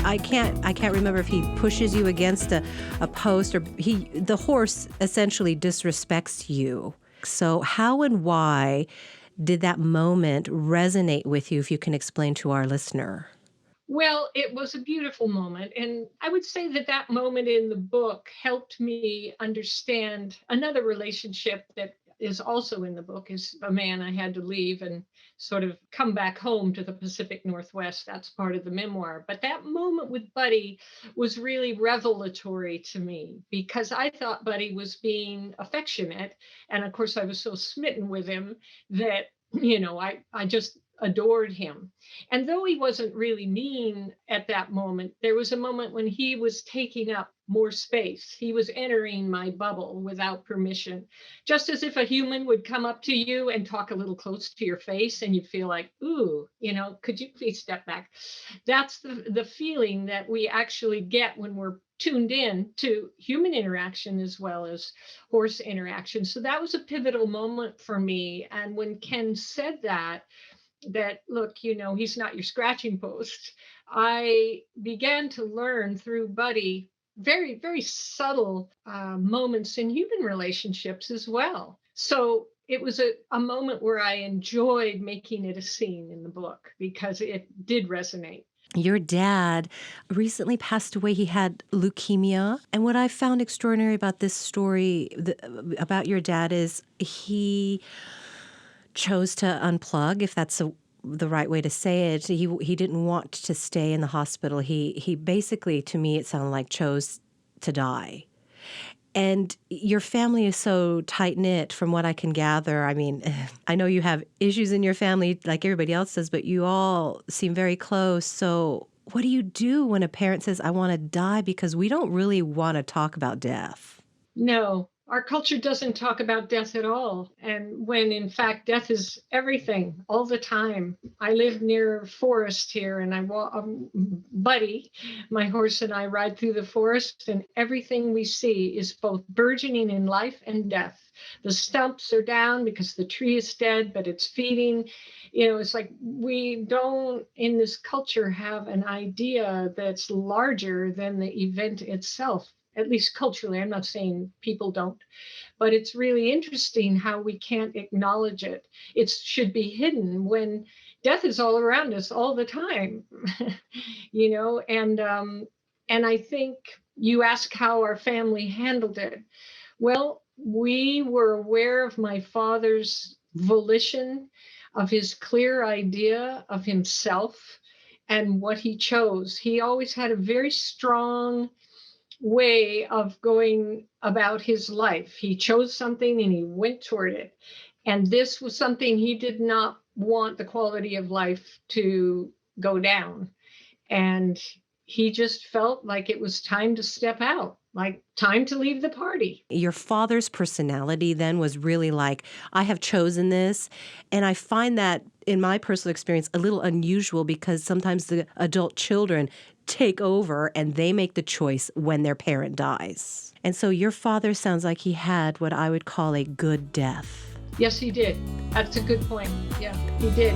I can't remember if he pushes you against a post or the horse essentially disrespects you. So how and why did that moment resonate with you, if you can explain to our listener? Well, it was a beautiful moment. And I would say that that moment in the book helped me understand another relationship that is also in the book is a man I had to leave and sort of come back home to the Pacific Northwest. That's part of the memoir. But that moment with Buddy was really revelatory to me because I thought Buddy was being affectionate. And of course, I was so smitten with him that, I just adored him. And though he wasn't really mean at that moment, there was a moment when he was taking up more space. He was entering my bubble without permission, just as if a human would come up to you and talk a little close to your face, and you'd feel like, ooh, could you please step back? That's the feeling that we actually get when we're tuned in to human interaction as well as horse interaction. So that was a pivotal moment for me. And when Ken said that look, he's not your scratching post, I began to learn through Buddy very, very subtle moments in human relationships as well. So it was a moment where I enjoyed making it a scene in the book because it did resonate. Your dad recently passed away. He had leukemia. And what I found extraordinary about this story about your dad is he chose to unplug, if that's the right way to say it. He didn't want to stay in the hospital. He basically, to me, it sounded like chose to die. And your family is so tight-knit from what I can gather. I mean, I know you have issues in your family like everybody else does, but you all seem very close. So what do you do when a parent says, I want to die? Because we don't really want to talk about death. No, our culture doesn't talk about death at all. And when in fact, death is everything all the time. I live near a forest here and I walk, Buddy, my horse, and I ride through the forest, and everything we see is both burgeoning in life and death. The stumps are down because the tree is dead, but it's feeding. It's like we don't in this culture have an idea that's larger than the event itself, at least culturally. I'm not saying people don't, but it's really interesting how we can't acknowledge it. It should be hidden when death is all around us all the time, and I think you ask how our family handled it. Well, we were aware of my father's volition, of his clear idea of himself and what he chose. He always had a very strong way of going about his life. He chose something and he went toward it. And this was something he did not want the quality of life to go down. And he just felt like it was time to step out, like time to leave the party. Your father's personality then was really like, I have chosen this. And I find that in my personal experience a little unusual because sometimes the adult children take over and they make the choice when their parent dies. And so your father sounds like he had what I would call a good death. Yes, he did. That's a good point. Yeah, he did.